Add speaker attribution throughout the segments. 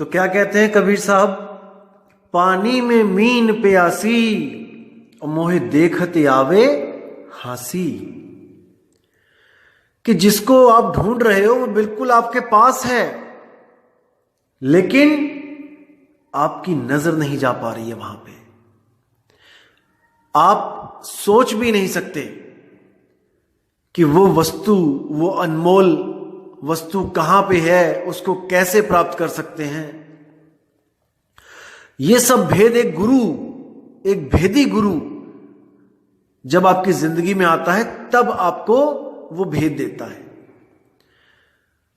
Speaker 1: तो क्या कहते हैं कबीर साहब, पानी में मीन प्यासी और मोहे देखते आवे हंसी। कि जिसको आप ढूंढ रहे हो वो बिल्कुल आपके पास है, लेकिन आपकी नजर नहीं जा पा रही है वहां पे। आप सोच भी नहीं सकते कि वो वस्तु, वो अनमोल वस्तु कहां पे है, उसको कैसे प्राप्त कर सकते हैं। ये सब भेद एक गुरु, एक भेदी गुरु जब आपकी जिंदगी में आता है तब आपको वो भेद देता है,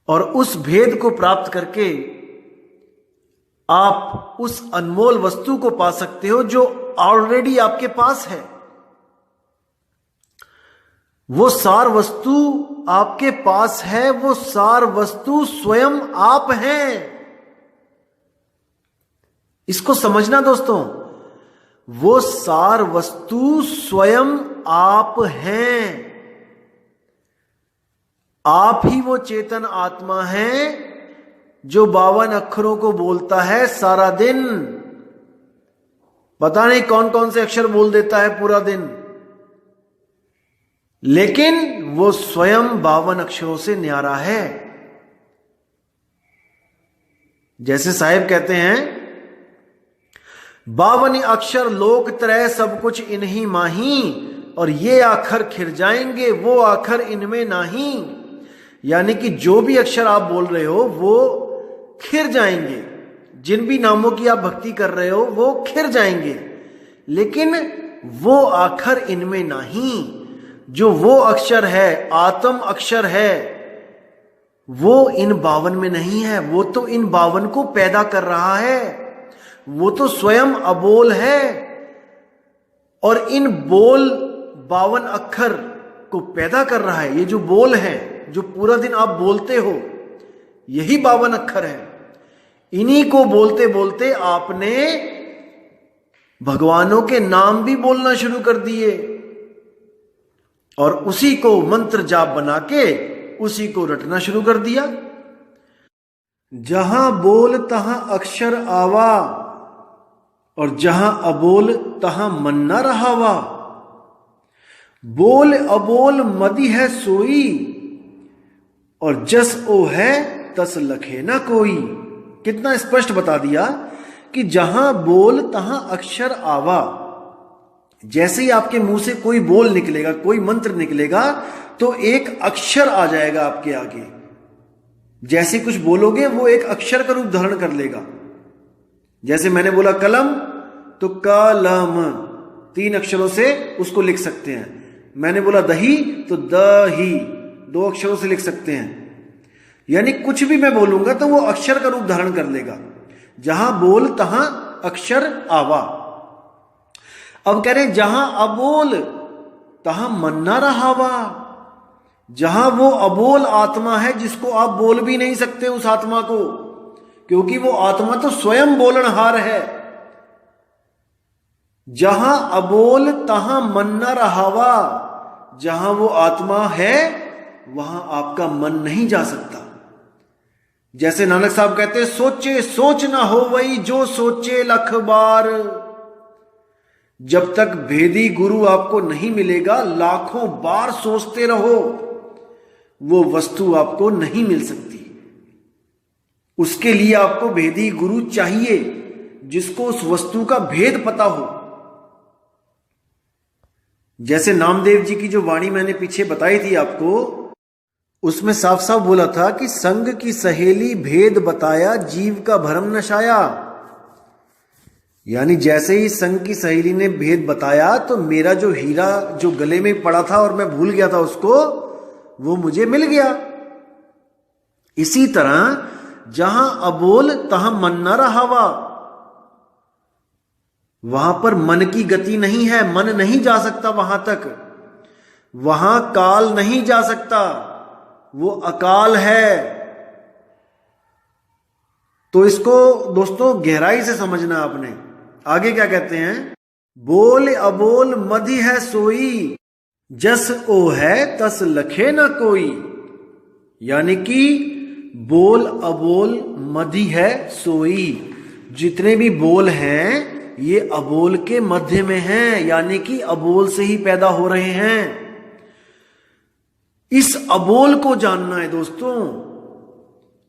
Speaker 1: और उस भेद को प्राप्त करके आप उस अनमोल वस्तु को पा सकते हो जो ऑलरेडी आपके पास है। वो सार वस्तु आपके पास है, वो सार वस्तु स्वयं आप हैं। इसको समझना दोस्तों, वो सार वस्तु स्वयं आप हैं। आप ही वो चेतन आत्मा है जो 52 अक्षरों को बोलता है सारा दिन। पता नहीं कौन कौन से अक्षर बोल देता है पूरा दिन, लेकिन वो स्वयं 52 अक्षरों से न्यारा है। जैसे साहिब कहते हैं, 52 अक्षर लोक त्रय सब कुछ इन्हीं माही, और ये आखर खिर जाएंगे वो आखर इनमें नाही। यानी कि जो भी अक्षर आप बोल रहे हो वो खिर जाएंगे, जिन भी नामों की आप भक्ति कर रहे हो वो खिर जाएंगे, लेकिन वो आखर इनमें नहीं। जो वो अक्षर है, आत्म अक्षर है, वो इन 52 में नहीं है। वो तो इन 52 को पैदा कर रहा है, वो तो स्वयं अबोल है, और इन बोल 52 अक्षर को पैदा कर रहा है। ये जो बोल है, जो पूरा दिन आप बोलते हो, यही 52 अक्षर है। इन्हीं को बोलते बोलते आपने भगवानों के नाम भी बोलना शुरू कर दिए, और उसी को मंत्र जाप बना के उसी को रटना शुरू कर दिया। जहां बोल तहां अक्षर आवा, और जहां अबोल तहां मन न रहावा। बोल अबोल मदि है सोई, और जस ओ है तस लखे ना कोई। कितना स्पष्ट बता दिया कि जहां बोल तहां अक्षर आवा। जैसे ही आपके मुंह से कोई बोल निकलेगा, कोई मंत्र निकलेगा, तो एक अक्षर आ जाएगा आपके आगे। जैसे कुछ बोलोगे वो एक अक्षर का रूप धारण कर लेगा। जैसे मैंने बोला कलम, तो कलम 3 अक्षरों से उसको लिख सकते हैं। मैंने बोला दही, तो दही 2 अक्षरों से लिख सकते हैं। यानी कुछ भी मैं बोलूंगा तो वो अक्षर का रूप धारण कर लेगा। जहां बोल तहां अक्षर आवा। अब कह रहे हैं जहां अबोल तहां मन न रहावा। जहां वो अबोल आत्मा है जिसको आप बोल भी नहीं सकते उस आत्मा को, क्योंकि वो आत्मा तो स्वयं बोलनहार है। जहां अबोल तहां मन न रहावा। जहां वो आत्मा है वहां आपका मन नहीं जा सकता। जैसे नानक साहब कहते हैं, सोचे सोच ना हो वही जो सोचे लख बार। जब तक भेदी गुरु आपको नहीं मिलेगा, लाखों बार सोचते रहो, वो वस्तु आपको नहीं मिल सकती। उसके लिए आपको भेदी गुरु चाहिए जिसको उस वस्तु का भेद पता हो। जैसे नामदेव जी की जो वाणी मैंने पीछे बताई थी आपको, उसमें साफ साफ बोला था कि संग की सहेली भेद बताया, जीव का भरम नशाया। यानी जैसे ही संग की सहेली ने भेद बताया, तो मेरा जो हीरा जो गले में पड़ा था और मैं भूल गया था उसको, वो मुझे मिल गया। इसी तरह जहां अबोल तहां मन न रहावा। वहां पर मन की गति नहीं है, मन नहीं जा सकता वहां तक। वहां काल नहीं जा सकता, वो अकाल है। तो इसको दोस्तों गहराई से समझना आपने। आगे क्या कहते हैं, बोल अबोल मधि है सोई, जस ओ है तस लखे न कोई। यानी कि बोल अबोल मधि है सोई। जितने भी बोल हैं ये अबोल के मध्य में हैं, यानी कि अबोल से ही पैदा हो रहे हैं। इस अबोल को जानना है दोस्तों,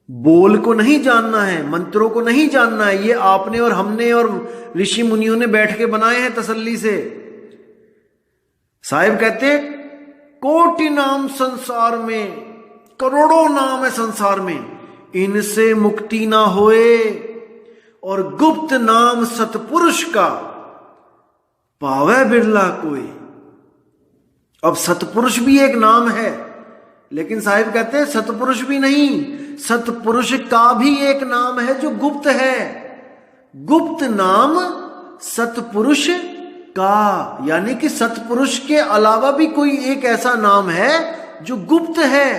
Speaker 1: बोल को नहीं जानना है, मंत्रों को नहीं जानना है। ये आपने और हमने और ऋषि मुनियों ने बैठ के बनाए हैं तसल्ली से। साहिब कहते कोटि नाम संसार में, करोड़ों नाम है संसार में, इनसे मुक्ति ना होए, और गुप्त नाम सतपुरुष का पावे बिरला कोई। अब सतपुरुष भी एक नाम है, लेकिन साहिब कहते हैं सतपुरुष भी नहीं, सतपुरुष का भी एक नाम है जो गुप्त है। गुप्त नाम सतपुरुष का, यानी कि सतपुरुष के अलावा भी कोई एक ऐसा नाम है जो गुप्त है,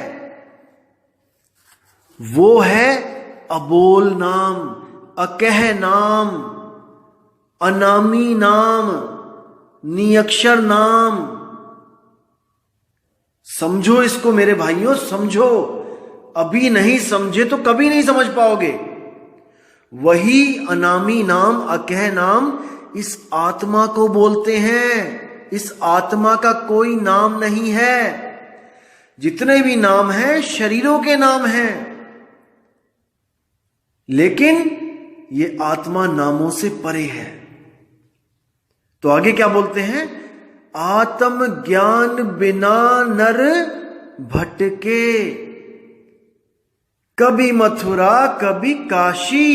Speaker 1: वो है अबोल नाम, अकह नाम, अनामी नाम, नियक्षर नाम। समझो इसको मेरे भाइयों, समझो। अभी नहीं समझे तो कभी नहीं समझ पाओगे। वही अनामी नाम, अकह नाम इस आत्मा को बोलते हैं। इस आत्मा का कोई नाम नहीं है। जितने भी नाम हैं शरीरों के नाम हैं, लेकिन ये आत्मा नामों से परे है। तो आगे क्या बोलते हैं? आत्म ज्ञान बिना नर भटके, कभी मथुरा कभी काशी।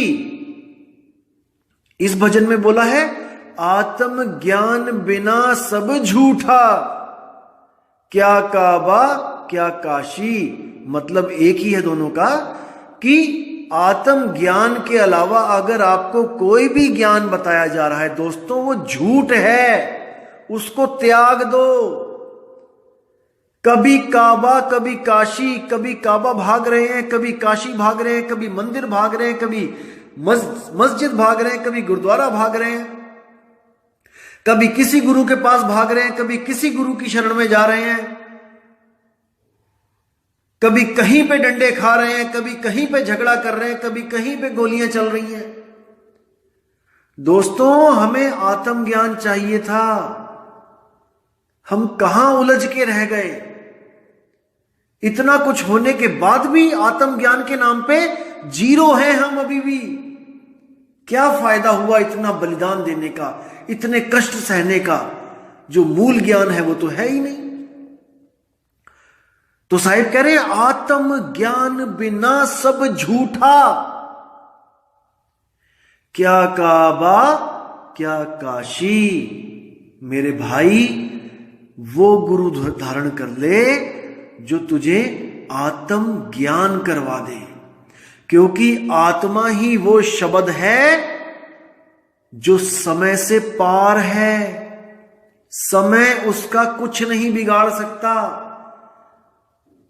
Speaker 1: इस भजन में बोला है आत्म ज्ञान बिना सब झूठा, क्या काबा क्या काशी। मतलब एक ही है दोनों का, कि आत्म ज्ञान के अलावा अगर आपको कोई भी ज्ञान बताया जा रहा है दोस्तों, वो झूठ है, उसको त्याग दो। कभी काबा कभी काशी, कभी काबा भाग रहे हैं, कभी काशी भाग रहे हैं, कभी मंदिर भाग रहे हैं, कभी मस्जिद भाग रहे हैं, कभी गुरुद्वारा भाग रहे हैं, कभी किसी गुरु के पास भाग रहे हैं, कभी किसी गुरु की शरण में जा रहे हैं, कभी कहीं पे डंडे खा रहे हैं, कभी कहीं पे झगड़ा कर रहे हैं, कभी कहीं पे गोलियां चल रही हैं। दोस्तों हमें आत्मज्ञान चाहिए था, हम कहां उलझ के रह गए। इतना कुछ होने के बाद भी आत्मज्ञान के नाम पे जीरो हैं हम अभी भी। क्या फायदा हुआ इतना बलिदान देने का, इतने कष्ट सहने का? जो मूल ज्ञान है वो तो है ही नहीं। तो साहिब कह रहे आत्म ज्ञान बिना सब झूठा, क्या काबा क्या काशी। मेरे भाई वो गुरु धारण कर ले जो तुझे आत्म ज्ञान करवा दे, क्योंकि आत्मा ही वो शब्द है जो समय से पार है। समय उसका कुछ नहीं बिगाड़ सकता।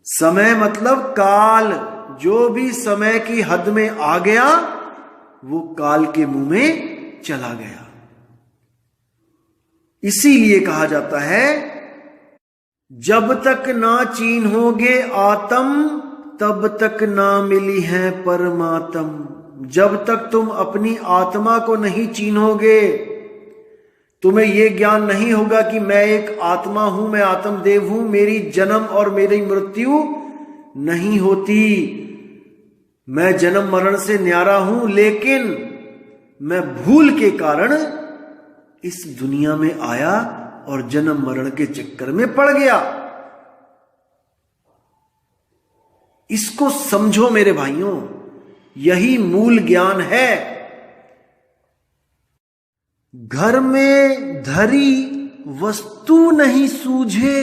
Speaker 1: समय मतलब काल, जो भी समय की हद में आ गया वो काल के मुंह में चला गया। इसीलिए कहा जाता है जब तक ना चीन्होगे आत्म तब तक ना मिली है परमात्म। जब तक तुम अपनी आत्मा को नहीं चीन्होगे, तुम्हें यह ज्ञान नहीं होगा कि मैं एक आत्मा हूं, मैं आत्मदेव हूं, मेरी जन्म और मेरी मृत्यु नहीं होती, मैं जन्म मरण से न्यारा हूं, लेकिन मैं भूल के कारण इस दुनिया में आया और जन्म मरण के चक्कर में पड़ गया। इसको समझो मेरे भाइयों, यही मूल ज्ञान है। घर में धरी वस्तु नहीं सूझे।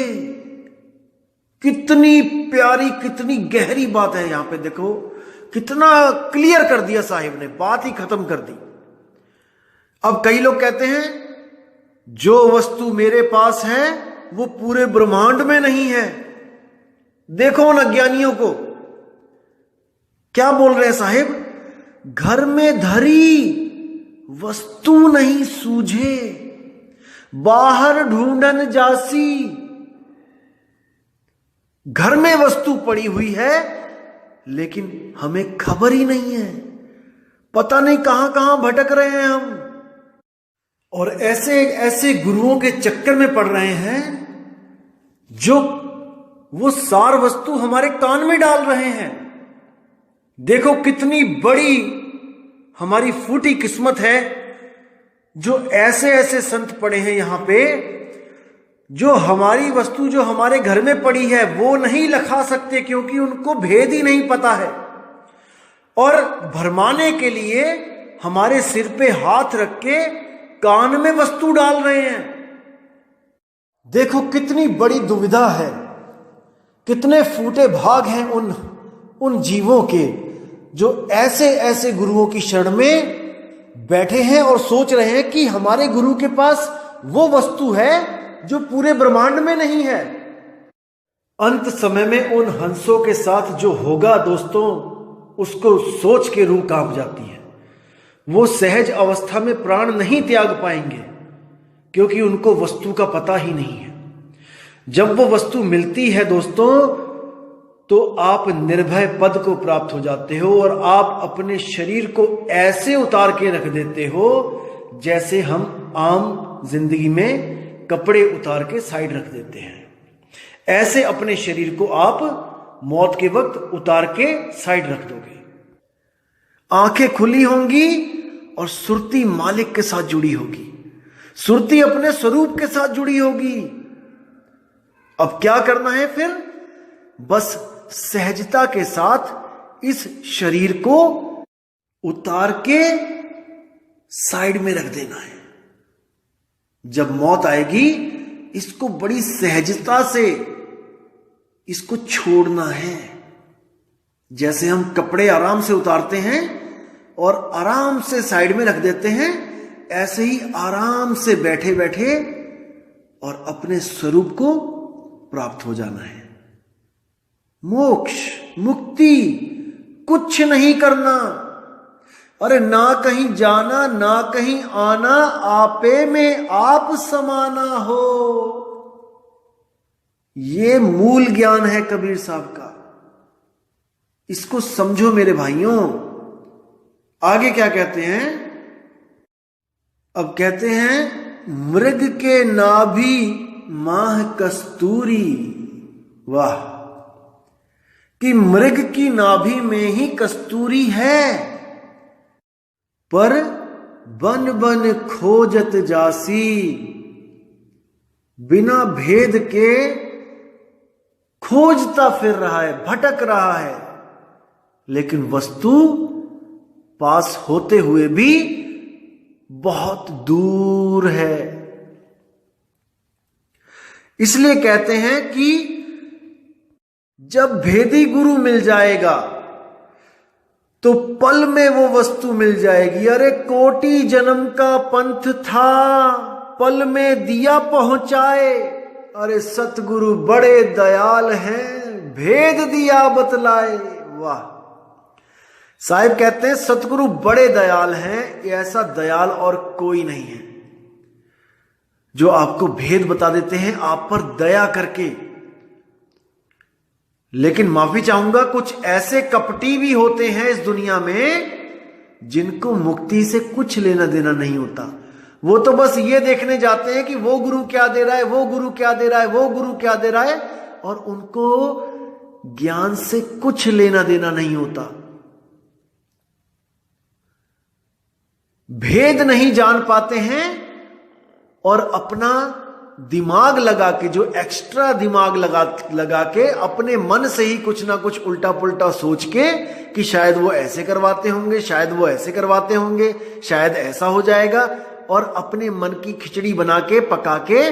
Speaker 1: कितनी प्यारी, कितनी गहरी बात है यहां पे। देखो कितना क्लियर कर दिया साहिब ने, बात ही खत्म कर दी। अब कई लोग कहते हैं जो वस्तु मेरे पास है वो पूरे ब्रह्मांड में नहीं है। देखो उन अज्ञानियों को क्या बोल रहे हैं साहिब, घर में धरी वस्तु नहीं सूझे, बाहर ढूंढन जासी। घर में वस्तु पड़ी हुई है, लेकिन हमें खबर ही नहीं है, पता नहीं कहां कहां भटक रहे हैं हम, और ऐसे ऐसे गुरुओं के चक्कर में पड़ रहे हैं जो वो सार वस्तु हमारे कान में डाल रहे हैं। देखो कितनी बड़ी हमारी फूटी किस्मत है, जो ऐसे ऐसे संत पड़े हैं यहां पे, जो हमारी वस्तु जो हमारे घर में पड़ी है वो नहीं लखा सकते, क्योंकि उनको भेद ही नहीं पता है, और भरमाने के लिए हमारे सिर पे हाथ रख के कान में वस्तु डाल रहे हैं। देखो कितनी बड़ी दुविधा है, कितने फूटे भाग हैं उन जीवों के जो ऐसे ऐसे गुरुओं की शरण में बैठे हैं और सोच रहे हैं कि हमारे गुरु के पास वो वस्तु है जो पूरे ब्रह्मांड में नहीं है। अंत समय में उन हंसों के साथ जो होगा दोस्तों, उसको सोच के रूह कांप जाती है। वो सहज अवस्था में प्राण नहीं त्याग पाएंगे, क्योंकि उनको वस्तु का पता ही नहीं है। जब वो वस्तु मिलती है दोस्तों, तो आप निर्भय पद को प्राप्त हो जाते हो, और आप अपने शरीर को ऐसे उतार के रख देते हो जैसे हम आम जिंदगी में कपड़े उतार के साइड रख देते हैं। ऐसे अपने शरीर को आप मौत के वक्त उतार के साइड रख दोगे। आंखें खुली होंगी और सुरती मालिक के साथ जुड़ी होगी, सुरती अपने स्वरूप के साथ जुड़ी होगी। अब क्या करना है फिर? बस सहजता के साथ इस शरीर को उतार के साइड में रख देना है। जब मौत आएगी, इसको बड़ी सहजता से इसको छोड़ना है। जैसे हम कपड़े आराम से उतारते हैं और आराम से साइड में रख देते हैं, ऐसे ही आराम से बैठे बैठे और अपने स्वरूप को प्राप्त हो जाना है। मोक्ष, मुक्ति, कुछ नहीं करना। अरे ना कहीं जाना ना कहीं आना, आपे में आप समाना हो। ये मूल ज्ञान है कबीर साहब का। इसको समझो मेरे भाइयों। आगे क्या कहते हैं? अब कहते हैं मृग के नाभि माह कस्तूरी। वाह, कि मृग की नाभि में ही कस्तूरी है, पर बन बन खोजत जासी। बिना भेद के खोजता फिर रहा है, भटक रहा है, लेकिन वस्तु पास होते हुए भी बहुत दूर है। इसलिए कहते हैं कि जब भेदी गुरु मिल जाएगा तो पल में वो वस्तु मिल जाएगी। अरे कोटि जन्म का पंथ था, पल में दिया पहुंचाए। अरे सतगुरु बड़े दयाल हैं, भेद दिया बतलाए। वाह, साहिब कहते हैं सतगुरु बड़े दयाल हैं, ऐसा दयाल और कोई नहीं है जो आपको भेद बता देते हैं आप पर दया करके। लेकिन माफी चाहूंगा, कुछ ऐसे कपटी भी होते हैं इस दुनिया में जिनको मुक्ति से कुछ लेना देना नहीं होता। वो तो बस ये देखने जाते हैं कि वो गुरु क्या दे रहा है, वो गुरु क्या दे रहा है, वो गुरु क्या दे रहा है, और उनको ज्ञान से कुछ लेना देना नहीं होता। भेद नहीं जान पाते हैं और अपना दिमाग लगा के, जो एक्स्ट्रा दिमाग लगा के अपने मन से ही कुछ ना कुछ उल्टा पुल्टा सोच के कि शायद वो ऐसे करवाते होंगे, शायद वो ऐसे करवाते होंगे, शायद ऐसा हो जाएगा, और अपने मन की खिचड़ी बना के पका के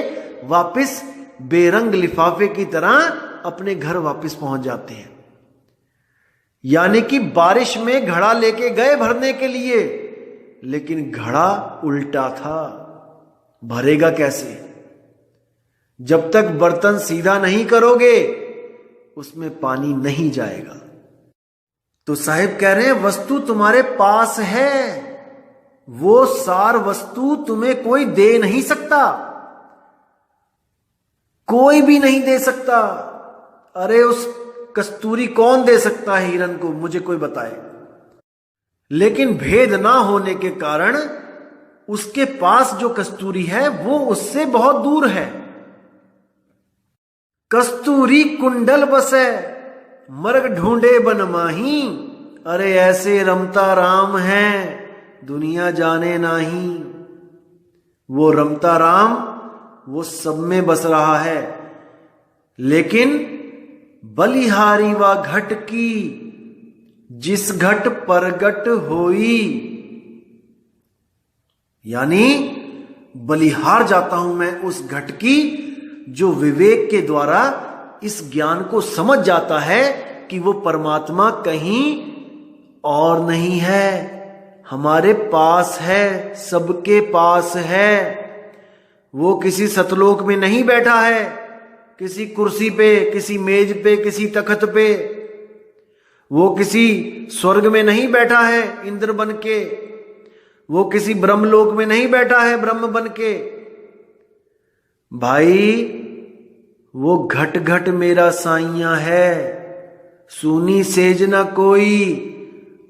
Speaker 1: वापस बेरंग लिफाफे की तरह अपने घर वापस पहुंच जाते हैं। यानी कि बारिश में घड़ा लेके गए भरने के लिए, लेकिन घड़ा उल्टा था, भरेगा कैसे? जब तक बर्तन सीधा नहीं करोगे उसमें पानी नहीं जाएगा। तो साहिब कह रहे हैं वस्तु तुम्हारे पास है, वो सार वस्तु तुम्हें कोई दे नहीं सकता, कोई भी नहीं दे सकता। अरे उस कस्तूरी कौन दे सकता है हिरन को, मुझे कोई बताए। लेकिन भेद ना होने के कारण उसके पास जो कस्तूरी है वो उससे बहुत दूर है। कस्तूरी कुंडल बसे मर्ग ढूंढे बन माही, अरे ऐसे रमता राम है दुनिया जाने नाही। वो रमता राम वो सब में बस रहा है, लेकिन बलिहारी व घट की जिस घट परगट होई, यानी बलिहार जाता हूं मैं उस घट की जो विवेक के द्वारा इस ज्ञान को समझ जाता है कि वो परमात्मा कहीं और नहीं है, हमारे पास है, सबके पास है। वो किसी सतलोक में नहीं बैठा है, किसी कुर्सी पे, किसी मेज पे, किसी तख्त पे। वो किसी स्वर्ग में नहीं बैठा है इंद्र बन के, वो किसी ब्रह्मलोक में नहीं बैठा है ब्रह्म बन के। भाई वो घट घट मेरा साइया है, सूनी सेज न कोई,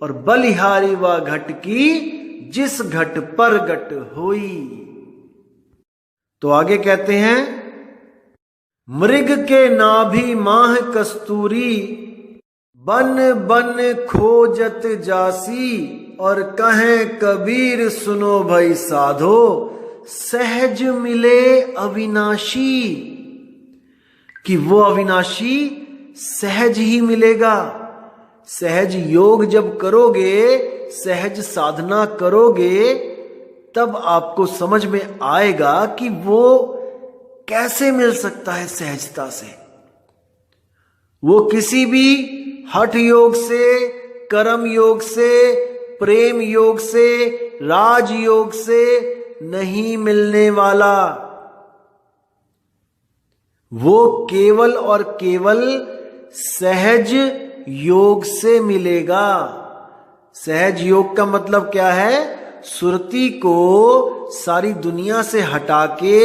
Speaker 1: और बलिहारी व घट की जिस घट पर गट होई। तो आगे कहते हैं, मृग के नाभि माह कस्तूरी, बन बन खोजत जासी, और कहें कबीर सुनो भाई साधो, सहज मिले अविनाशी। कि वो अविनाशी सहज ही मिलेगा। सहज योग जब करोगे, सहज साधना करोगे, तब आपको समझ में आएगा कि वो कैसे मिल सकता है सहजता से। वो किसी भी हठ योग से, कर्म योग से, प्रेम योग से, राज योग से नहीं मिलने वाला। वो केवल और केवल सहज योग से मिलेगा। सहज योग का मतलब क्या है? सुरती को सारी दुनिया से हटा के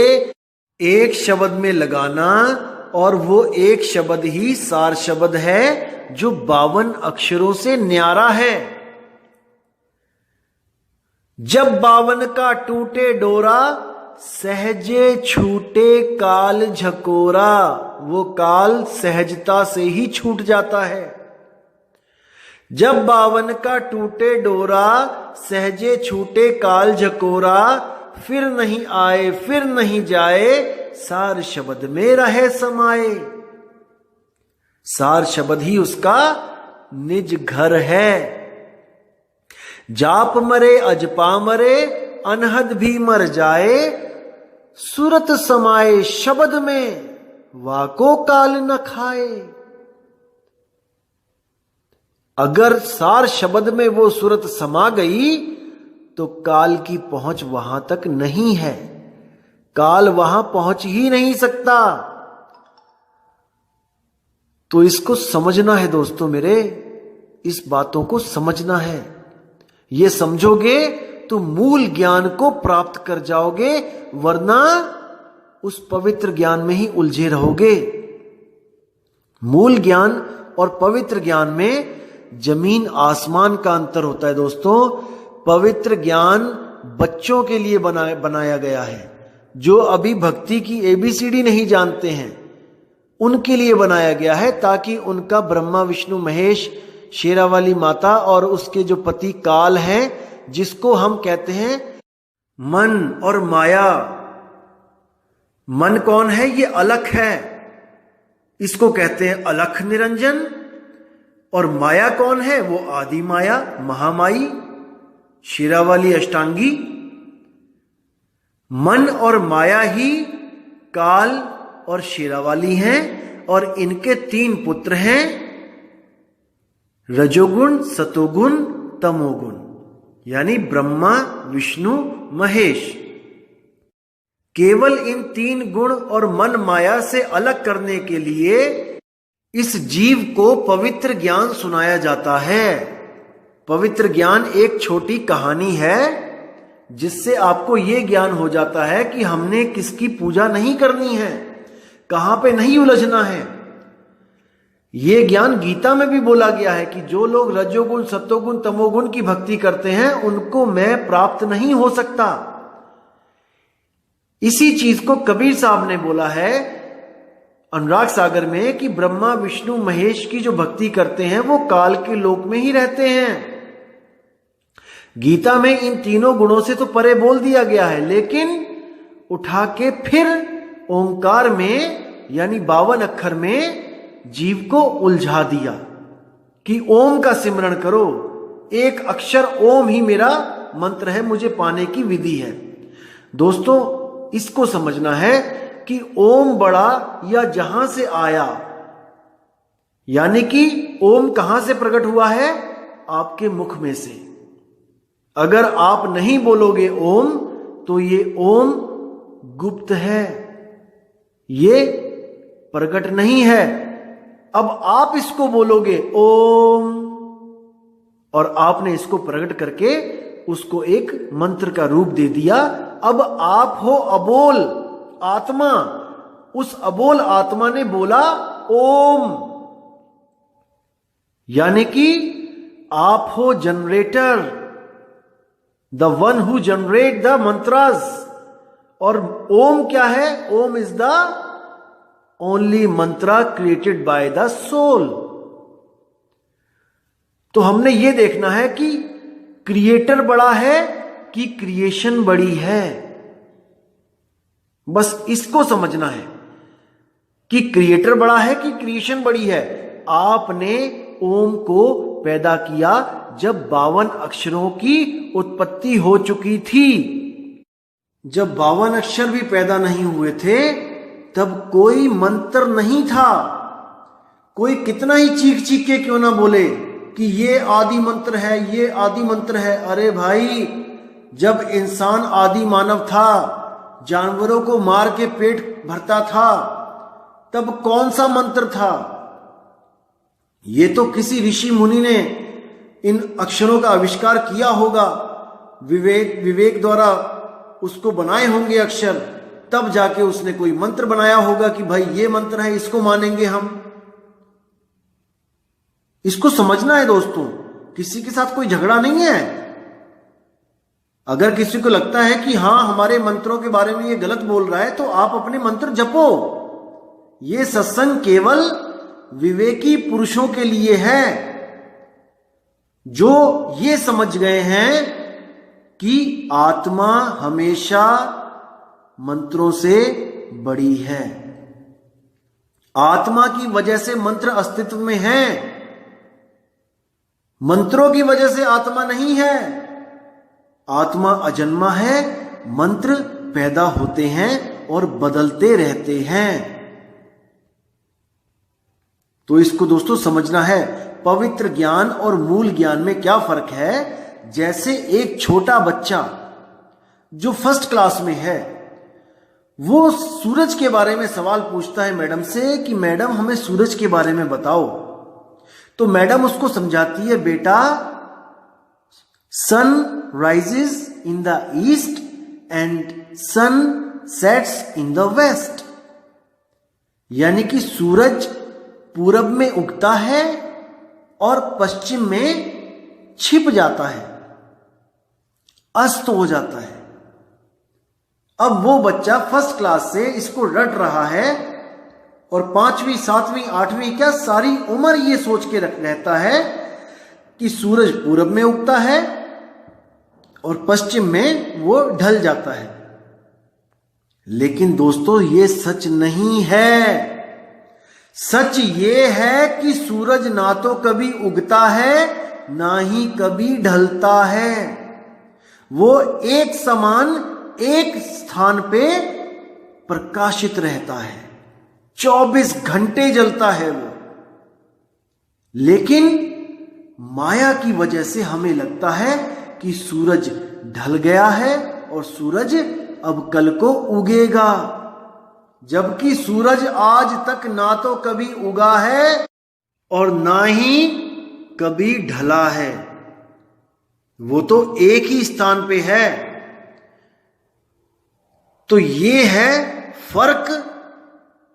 Speaker 1: एक शब्द में लगाना, और वो एक शब्द ही सार शब्द है जो 52 अक्षरों से न्यारा है। जब 52 का टूटे डोरा, सहजे छूटे काल झकोरा। वो काल सहजता से ही छूट जाता है। जब 52 का टूटे डोरा, सहजे छूटे काल झकोरा, फिर नहीं आए फिर नहीं जाए, सार शब्द में रहे समाये। सार शब्द ही उसका निज घर है। जाप मरे अजपा मरे, अनहद भी मर जाए, सुरत समाये शब्द में, वाको काल न खाए। अगर सार शब्द में वो सुरत समा गई तो काल की पहुंच वहां तक नहीं है। काल वहां पहुंच ही नहीं सकता। तो इसको समझना है दोस्तों मेरे, इस बातों को समझना है। ये समझोगे तो मूल ज्ञान को प्राप्त कर जाओगे, वरना उस पवित्र ज्ञान में ही उलझे रहोगे। मूल ज्ञान और पवित्र ज्ञान में जमीन आसमान का अंतर होता है दोस्तों। पवित्र ज्ञान बच्चों के लिए बनाया गया है। जो अभी भक्ति की ABCD नहीं जानते हैं, उनके लिए बनाया गया है, ताकि उनका ब्रह्मा विष्णु महेश, शेरावाली माता और उसके जो पति काल हैं, जिसको हम कहते हैं मन और माया। मन कौन है? ये अलख है, इसको कहते हैं अलख निरंजन। और माया कौन है? वो आदि माया, महामाई, शेरावाली अष्टांगी। मन और माया ही काल और शेरावाली हैं, और इनके 3 पुत्र हैं, रजोगुण, सतोगुण, तमोगुण, यानी ब्रह्मा विष्णु महेश। केवल इन 3 गुण और मन माया से अलग करने के लिए इस जीव को पवित्र ज्ञान सुनाया जाता है। पवित्र ज्ञान एक छोटी कहानी है, जिससे आपको यह ज्ञान हो जाता है कि हमने किसकी पूजा नहीं करनी है, कहां पे नहीं उलझना है। ये ज्ञान गीता में भी बोला गया है कि जो लोग रजोगुण, सत्वगुण, तमोगुण की भक्ति करते हैं उनको मैं प्राप्त नहीं हो सकता। इसी चीज को कबीर साहब ने बोला है अनुराग सागर में कि ब्रह्मा, विष्णु, महेश की जो भक्ति करते हैं वो काल के लोक में ही रहते हैं। गीता में इन तीनों गुणों से तो परे बोल दिया गया है, लेकिन उठा के फिर ओंकार में यानी 52 अक्षर में जीव को उलझा दिया कि ओम का सिमरण करो, एक अक्षर ओम ही मेरा मंत्र है, मुझे पाने की विधि है। दोस्तों इसको समझना है कि ओम बड़ा या जहां से आया, यानी कि ओम कहां से प्रकट हुआ है? आपके मुख में से। अगर आप नहीं बोलोगे ओम तो ये ओम गुप्त है, ये प्रकट नहीं है। अब आप इसको बोलोगे ओम, और आपने इसको प्रकट करके उसको एक मंत्र का रूप दे दिया। अब आप हो अबोल आत्मा, उस अबोल आत्मा ने बोला ओम, यानी कि आप हो generator, the one who generate the mantras. और ओम क्या है? Om is the only mantra created by the soul. तो हमने ये देखना है कि क्रिएटर बड़ा है कि क्रिएशन बड़ी है। बस इसको समझना है कि क्रिएटर बड़ा है कि क्रिएशन बड़ी है। आपने ओम को पैदा किया जब 52 अक्षरों की उत्पत्ति हो चुकी थी। जब 52 अक्षर भी पैदा नहीं हुए थे तब कोई मंत्र नहीं था। कोई कितना ही चीख चीख के क्यों ना बोले कि ये आदि मंत्र है, ये आदि मंत्र है। अरे भाई, जब इंसान आदि मानव था, जानवरों को मार के पेट भरता था, तब कौन सा मंत्र था? ये तो किसी ऋषि मुनि ने इन अक्षरों का आविष्कार किया होगा, विवेक द्वारा उसको बनाए होंगे अक्षर, तब जाके उसने कोई मंत्र बनाया होगा कि भाई ये मंत्र है, इसको मानेंगे हम। इसको समझना है दोस्तों, किसी के साथ कोई झगड़ा नहीं है। अगर किसी को लगता है कि हां हमारे मंत्रों के बारे में ये गलत बोल रहा है, तो आप अपने मंत्र जपो। ये सत्संग केवल विवेकी पुरुषों के लिए है, जो ये समझ गए हैं कि आत्मा हमेशा मंत्रों से बड़ी है। आत्मा की वजह से मंत्र अस्तित्व में है, मंत्रों की वजह से आत्मा नहीं है। आत्मा अजन्मा है, मंत्र पैदा होते हैं और बदलते रहते हैं। तो इसको दोस्तों समझना है। पवित्र ज्ञान और मूल ज्ञान में क्या फर्क है? जैसे एक छोटा बच्चा जो फर्स्ट क्लास में है, वो सूरज के बारे में सवाल पूछता है मैडम से कि मैडम हमें सूरज के बारे में बताओ। तो मैडम उसको समझाती है, बेटा sun rises in the east and sun sets in the west, यानी कि सूरज पूरब में उगता है और पश्चिम में छिप जाता है, अस्त हो जाता है। अब वो बच्चा फर्स्ट क्लास से इसको रट रहा है और 5वीं 7वीं 8वीं क्या सारी उम्र ये सोच के रहता है कि सूरज पूरब में उगता है और पश्चिम में वो ढल जाता है। लेकिन दोस्तों ये सच नहीं है। सच ये है कि सूरज ना तो कभी उगता है ना ही कभी ढलता है। वो एक समान एक स्थान पे प्रकाशित रहता है, 24 घंटे जलता है वो। लेकिन माया की वजह से हमें लगता है कि सूरज ढल गया है और सूरज अब कल को उगेगा, जबकि सूरज आज तक ना तो कभी उगा है और ना ही कभी ढला है। वो तो एक ही स्थान पे है। तो ये है फर्क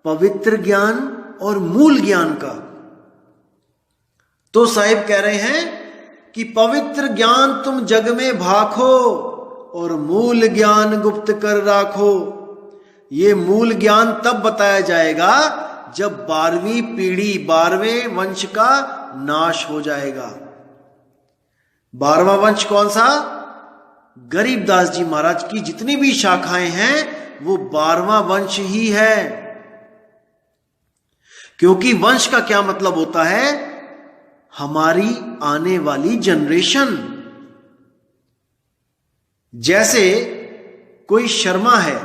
Speaker 1: पवित्र ज्ञान और मूल ज्ञान का। तो साहिब कह रहे हैं कि पवित्र ज्ञान तुम जग में भाखो और मूल ज्ञान गुप्त कर राखो। ये मूल ज्ञान तब बताया जाएगा जब 12वीं पीढ़ी 12वें वंश का नाश हो जाएगा। 12वां वंश कौन सा? गरीबदास जी महाराज की जितनी भी शाखाएं हैं वो 12वां वंश ही है। क्योंकि वंश का क्या मतलब होता है? हमारी आने वाली जनरेशन। जैसे कोई शर्मा है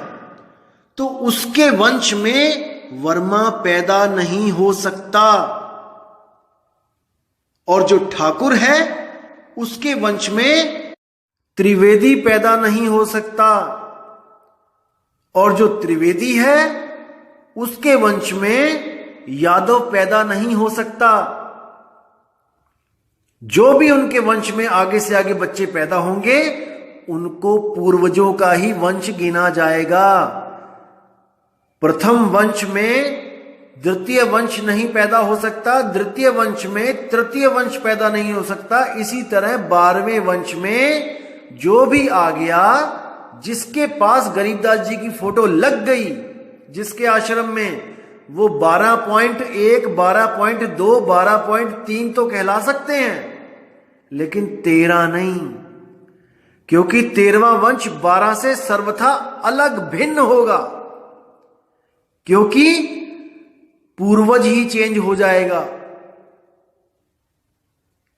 Speaker 1: तो उसके वंश में वर्मा पैदा नहीं हो सकता, और जो ठाकुर है उसके वंश में त्रिवेदी पैदा नहीं हो सकता, और जो त्रिवेदी है उसके वंश में यादव पैदा नहीं हो सकता। जो भी उनके वंश में आगे से आगे बच्चे पैदा होंगे उनको पूर्वजों का ही वंश गिना जाएगा। प्रथम वंश में द्वितीय वंश नहीं पैदा हो सकता, द्वितीय वंश में तृतीय वंश पैदा नहीं हो सकता। इसी तरह 12वें वंश में जो भी आ गया, जिसके पास गरीबदास जी की फोटो लग गई, जिसके आश्रम में, वो 12.1, 12.2, 12.3 तो कहला सकते हैं, लेकिन 13 नहीं, क्योंकि 13वां वंश 12 से सर्वथा अलग भिन्न होगा, क्योंकि पूर्वज ही चेंज हो जाएगा।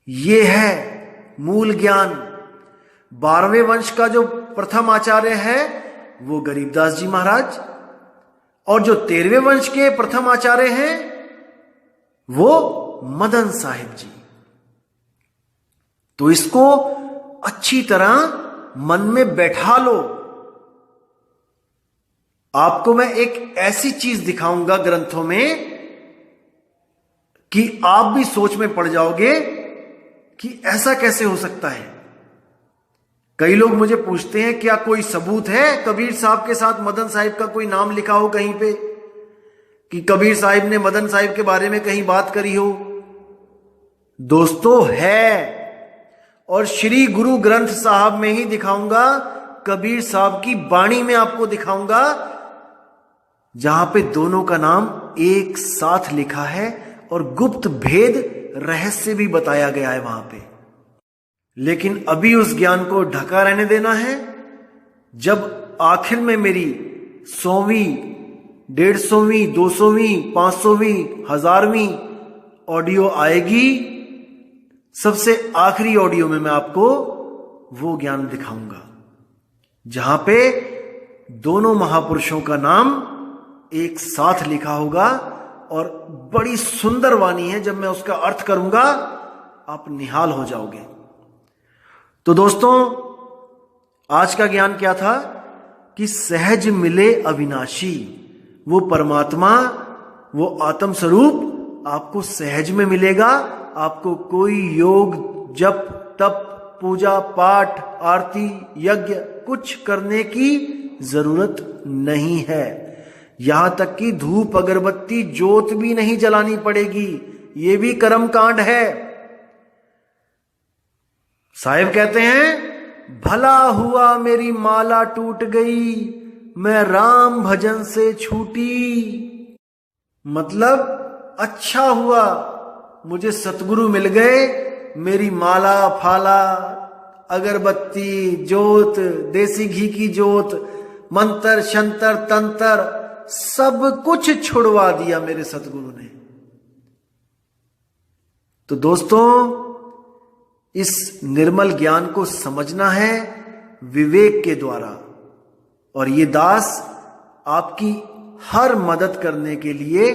Speaker 1: यह है मूल ज्ञान। 12वें वंश का जो प्रथम आचार्य है वो गरीबदास जी महाराज, और जो 13वें वंश के प्रथम आचार्य हैं वो मदन साहिब जी। तो इसको अच्छी तरह मन में बैठा लो। आपको मैं एक ऐसी चीज दिखाऊंगा ग्रंथों में कि आप भी सोच में पड़ जाओगे कि ऐसा कैसे हो सकता है। कई लोग मुझे पूछते हैं क्या कोई सबूत है कबीर साहब के साथ मदन साहिब का कोई नाम लिखा हो कहीं पे, कि कबीर साहिब ने मदन साहिब के बारे में कहीं बात करी हो? दोस्तों है, और श्री गुरु ग्रंथ साहब में ही दिखाऊंगा, कबीर साहब की वाणी में आपको दिखाऊंगा, जहां पे दोनों का नाम एक साथ लिखा है और गुप्त भेद रहस्य भी बताया गया है वहां पे। लेकिन अभी उस ज्ञान को ढका रहने देना है। जब आखिर में मेरी 100वीं, 150वीं, 200वीं, 500वीं, 1000वीं ऑडियो आएगी, सबसे आखिरी ऑडियो में मैं आपको वो ज्ञान दिखाऊंगा जहां पे दोनों महापुरुषों का नाम एक साथ लिखा होगा, और बड़ी सुंदर वाणी है। जब मैं उसका अर्थ करूंगा आप निहाल हो जाओगे। तो दोस्तों, आज का ज्ञान क्या था कि सहज मिले अविनाशी, वो परमात्मा, वो आत्म स्वरूप आपको सहज में मिलेगा। आपको कोई योग, जप, तप, पूजा, पाठ, आरती, यज्ञ कुछ करने की जरूरत नहीं है। यहां तक कि धूप, अगरबत्ती, जोत भी नहीं जलानी पड़ेगी। ये भी कर्म कांड है। साहिब कहते हैं, भला हुआ मेरी माला टूट गई, मैं राम भजन से छूटी। मतलब अच्छा हुआ मुझे सतगुरु मिल गए, मेरी माला फाला, अगरबत्ती, जोत, देसी घी की जोत, मंत्र, शंतर, तंत्र, सब कुछ छुड़वा दिया मेरे सतगुरु ने। तो दोस्तों, इस निर्मल ज्ञान को समझना है विवेक के द्वारा, और ये दास आपकी हर मदद करने के लिए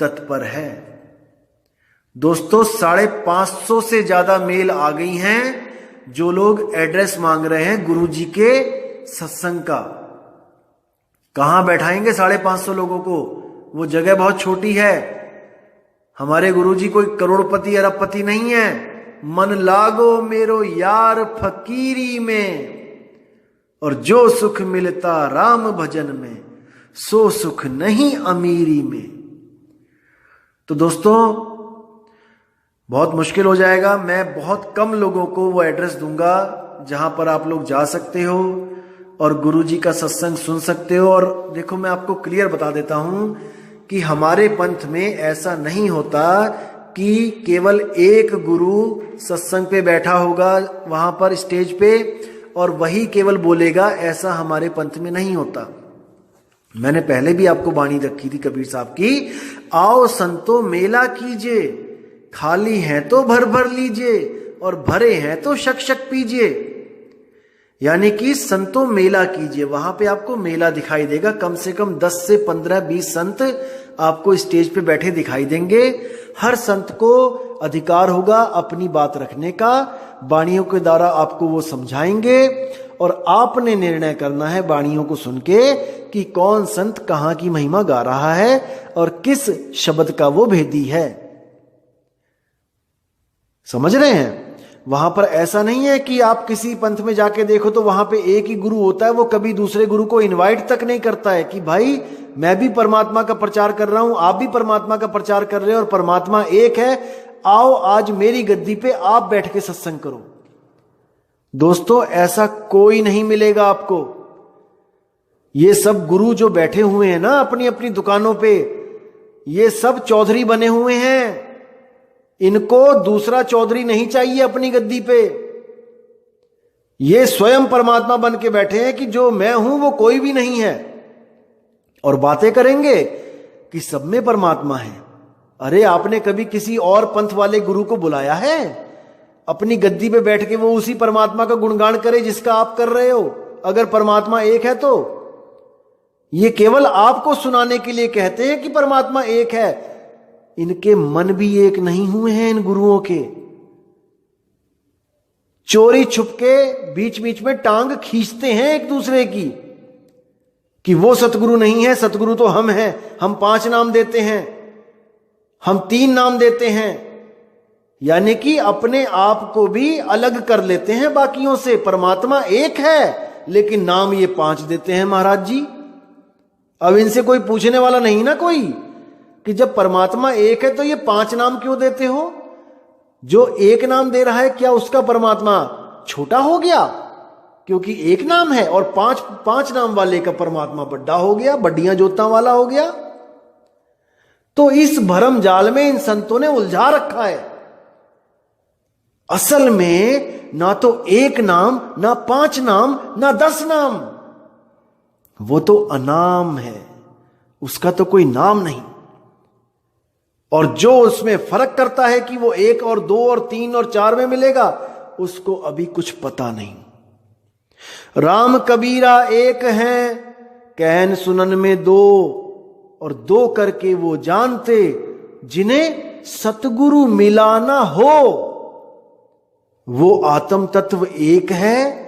Speaker 1: तत्पर है। दोस्तों, 550 से ज्यादा मेल आ गई हैं जो लोग एड्रेस मांग रहे हैं गुरु जी के सत्संग का। कहां बैठाएंगे 550 लोगों को? वो जगह बहुत छोटी है। हमारे गुरु जी कोई करोड़पति अरबपति नहीं है। मन लागो मेरो यार फकीरी में, और जो सुख मिलता राम भजन में, सो सुख नहीं अमीरी में। तो दोस्तों, बहुत मुश्किल हो जाएगा। मैं बहुत कम लोगों को वो एड्रेस दूंगा जहां पर आप लोग जा सकते हो और गुरुजी का सत्संग सुन सकते हो। और देखो, मैं आपको क्लियर बता देता हूं कि हमारे पंथ में ऐसा नहीं होता कि केवल एक गुरु सत्संग पे बैठा होगा वहां पर स्टेज पे और वही केवल बोलेगा। ऐसा हमारे पंथ में नहीं होता। मैंने पहले भी आपको वाणी रखी थी कबीर साहब की, आओ संतो मेला कीजिए, खाली है तो भर भर लीजिए और भरे हैं तो शक शक पीजिए। यानी कि संतो मेला कीजिए, वहां पे आपको मेला दिखाई देगा। कम से कम 10 से 15 20 संत आपको स्टेज पे बैठे दिखाई देंगे। हर संत को अधिकार होगा अपनी बात रखने का। वाणियों के द्वारा आपको वो समझाएंगे और आपने निर्णय करना है वाणियों को सुन के कि कौन संत कहां की महिमा गा रहा है और किस शब्द का वो भेदी है। समझ रहे हैं? वहां पर ऐसा नहीं है कि आप किसी पंथ में जाके देखो तो वहां पे एक ही गुरु होता है, वो कभी दूसरे गुरु को इनवाइट तक नहीं करता है कि भाई मैं भी परमात्मा का प्रचार कर रहा हूं, आप भी परमात्मा का प्रचार कर रहे हो और परमात्मा एक है, आओ आज मेरी गद्दी पे आप बैठ के सत्संग करो। दोस्तों, ऐसा कोई नहीं मिलेगा आपको। ये सब गुरु जो बैठे हुए हैं ना अपनी अपनी दुकानों पे, ये सब चौधरी बने हुए हैं। इनको दूसरा चौधरी नहीं चाहिए अपनी गद्दी पे। ये स्वयं परमात्मा बन के बैठे हैं कि जो मैं हूं वो कोई भी नहीं है, और बातें करेंगे कि सब में परमात्मा है। अरे आपने कभी किसी और पंथ वाले गुरु को बुलाया है अपनी गद्दी पे बैठ के वो उसी परमात्मा का गुणगान करे जिसका आप कर रहे हो? अगर परमात्मा एक है तो ये केवल आपको सुनाने के लिए कहते हैं कि परमात्मा एक है। इनके मन भी एक नहीं हुए हैं इन गुरुओं के। चोरी छुपके बीच बीच में टांग खींचते हैं एक दूसरे की कि वो सतगुरु नहीं है, सतगुरु तो हम हैं। हम 5 नाम देते हैं, हम 3 नाम देते हैं, यानी कि अपने आप को भी अलग कर लेते हैं बाकियों से। परमात्मा एक है लेकिन नाम ये 5 देते हैं महाराज जी। अब इनसे कोई पूछने वाला नहीं ना कोई कि जब परमात्मा एक है तो ये 5 नाम क्यों देते हो? जो एक नाम दे रहा है क्या उसका परमात्मा छोटा हो गया क्योंकि एक नाम है, और 5 नाम वाले का परमात्मा बड्डा हो गया, बड्डियां जोता वाला हो गया? तो इस भरम जाल में इन संतों ने उलझा रखा है। असल में ना तो एक नाम, ना 5 नाम, ना 10 नाम, वो तो अनाम है, उसका तो कोई नाम नहीं। और जो उसमें फर्क करता है कि वो 1 और 2 और 3 और 4 में मिलेगा, उसको अभी कुछ पता नहीं। राम कबीरा एक हैं, कहन सुनन में 2, और 2 करके वो जानते जिन्हें सतगुरु मिलाना हो। वो आत्म तत्व एक है,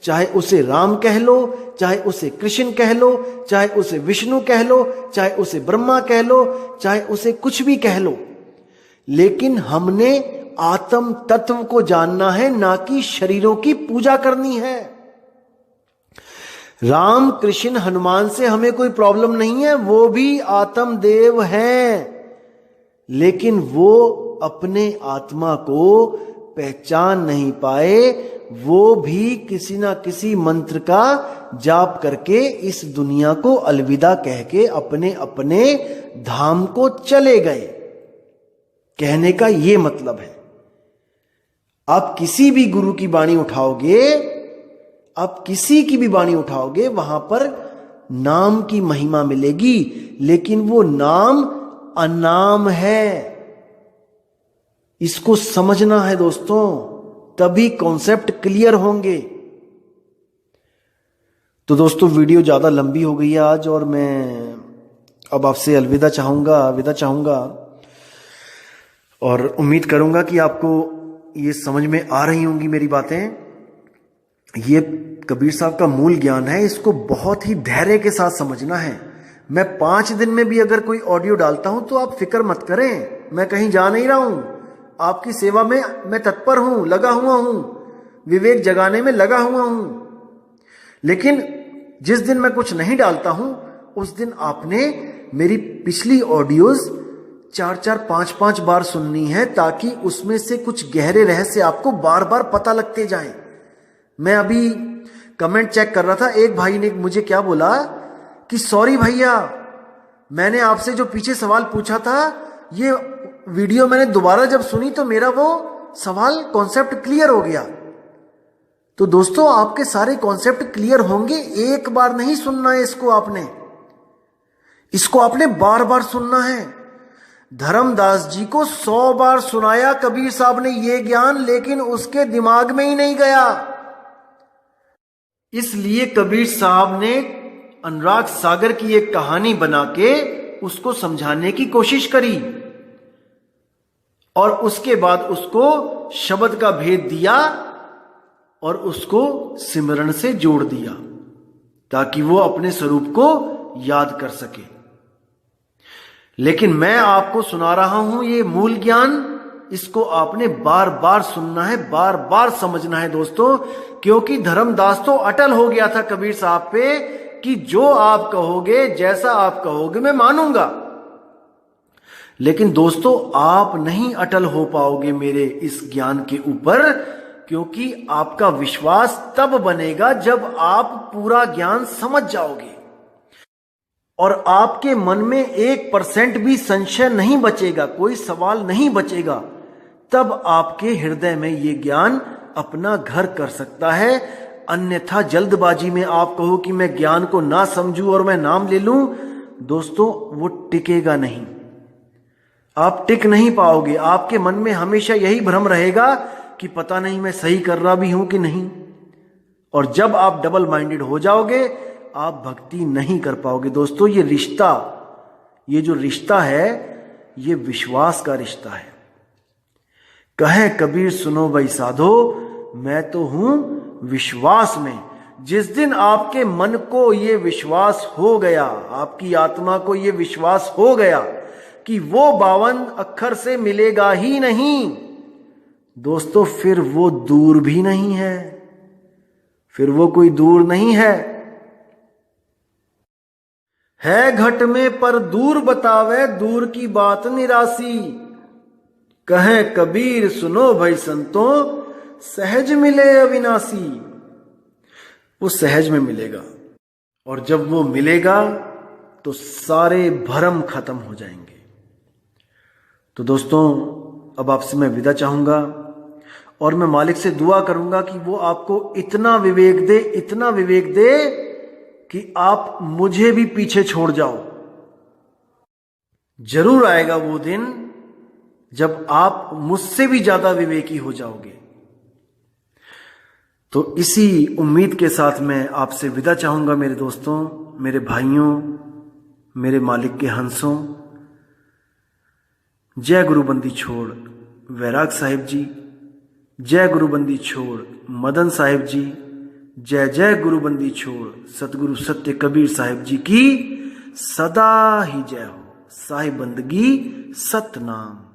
Speaker 1: चाहे उसे राम कह लो, चाहे उसे कृष्ण कह लो, चाहे उसे विष्णु कह लो, चाहे उसे ब्रह्मा कह लो, चाहे उसे कुछ भी कह लो, लेकिन हमने आत्म तत्व को जानना है, ना कि शरीरों की पूजा करनी है। राम कृष्ण हनुमान से हमें कोई प्रॉब्लम नहीं है, वो भी आत्म देव हैं, लेकिन वो अपने आत्मा को पहचान नहीं पाए। वो भी किसी ना किसी मंत्र का जाप करके इस दुनिया को अलविदा कह के अपने अपने धाम को चले गए। कहने का ये मतलब है, आप किसी भी गुरु की वाणी उठाओगे, आप किसी की भी वाणी उठाओगे, वहां पर नाम की महिमा मिलेगी, लेकिन वो नाम अनाम है। इसको समझना है दोस्तों, तभी कॉन्सेप्ट क्लियर होंगे। तो दोस्तों, वीडियो ज्यादा लंबी हो गई है आज, और मैं अब आपसे विदा चाहूंगा और उम्मीद करूंगा कि आपको ये समझ में आ रही होंगी मेरी बातें। ये कबीर साहब का मूल ज्ञान है, इसको बहुत ही धैर्य के साथ समझना है। मैं 5 दिन में भी अगर कोई ऑडियो डालता हूं तो आप फिक्र मत करें, मैं कहीं जा नहीं रहा हूं, आपकी सेवा में मैं तत्पर हूं, लगा हुआ हूं, विवेक जगाने में लगा हुआ हूं। लेकिन जिस दिन मैं कुछ नहीं डालता हूं, उस दिन आपने मेरी पिछली ऑडियोज 4-4, 5-5 बार सुननी है, ताकि उसमें से कुछ गहरे रहस्य आपको बार बार पता लगते जाएं। मैं अभी कमेंट चेक कर रहा था, एक भाई ने मुझे क्या बोला कि सॉरी भैया, मैंने आपसे जो पीछे सवाल पूछा था, ये वीडियो मैंने दोबारा जब सुनी तो मेरा वो सवाल कॉन्सेप्ट क्लियर हो गया। तो दोस्तों, आपके सारे कॉन्सेप्ट क्लियर होंगे, एक बार नहीं सुनना है इसको आपने बार बार सुनना है। धर्मदास जी को 100 बार सुनाया कबीर साहब ने ये ज्ञान, लेकिन उसके दिमाग में ही नहीं गया। इसलिए कबीर साहब ने अनुराग सागर की एक कहानी बना के उसको समझाने की कोशिश करी, और उसके बाद उसको शब्द का भेद दिया और उसको सिमरन से जोड़ दिया, ताकि वो अपने स्वरूप को याद कर सके। लेकिन मैं आपको सुना रहा हूं ये मूल ज्ञान, इसको आपने बार बार सुनना है, बार बार समझना है दोस्तों, क्योंकि धर्मदास तो अटल हो गया था कबीर साहब पे कि जो आप कहोगे, जैसा आप कहोगे मैं मानूंगा। लेकिन दोस्तों, आप नहीं अटल हो पाओगे मेरे इस ज्ञान के ऊपर, क्योंकि आपका विश्वास तब बनेगा जब आप पूरा ज्ञान समझ जाओगे और आपके मन में 1% भी संशय नहीं बचेगा, कोई सवाल नहीं बचेगा। तब आपके हृदय में ये ज्ञान अपना घर कर सकता है। अन्यथा जल्दबाजी में आप कहो कि मैं ज्ञान को ना समझूं और मैं नाम ले लूं, दोस्तों वो टिकेगा नहीं, आप टिक नहीं पाओगे। आपके मन में हमेशा यही भ्रम रहेगा कि पता नहीं मैं सही कर रहा भी हूं कि नहीं। और जब आप डबल माइंडेड हो जाओगे, आप भक्ति नहीं कर पाओगे। दोस्तों, ये जो रिश्ता है, ये विश्वास का रिश्ता है। कहे कबीर सुनो भाई साधो, मैं तो हूं विश्वास में। जिस दिन आपके मन को ये विश्वास हो गया, आपकी आत्मा को ये विश्वास हो गया कि वो 52 अक्षर से मिलेगा ही नहीं, दोस्तों फिर वो दूर भी नहीं है, फिर वो कोई दूर नहीं है घट में पर दूर बतावे दूर की बात निरासी। कहे कबीर सुनो भाई संतों, सहज मिले अविनाशी। वो सहज में मिलेगा, और जब वो मिलेगा तो सारे भरम खत्म हो जाएंगे। तो दोस्तों, अब आपसे मैं विदा चाहूंगा, और मैं मालिक से दुआ करूंगा कि वो आपको इतना विवेक दे, इतना विवेक दे कि आप मुझे भी पीछे छोड़ जाओ। जरूर आएगा वो दिन जब आप मुझसे भी ज्यादा विवेकी हो जाओगे। तो इसी उम्मीद के साथ मैं आपसे विदा चाहूंगा मेरे दोस्तों, मेरे भाइयों, मेरे मालिक के हंसों। जय गुरुबंदी छोड़ वैराग साहिब जी, जय गुरुबंदी छोड़ मदन साहिब जी, जय जय गुरुबंदी छोड़ सतगुरु सत्य कबीर साहिब जी की सदा ही जय हो। साहिब बंदगी सतनाम।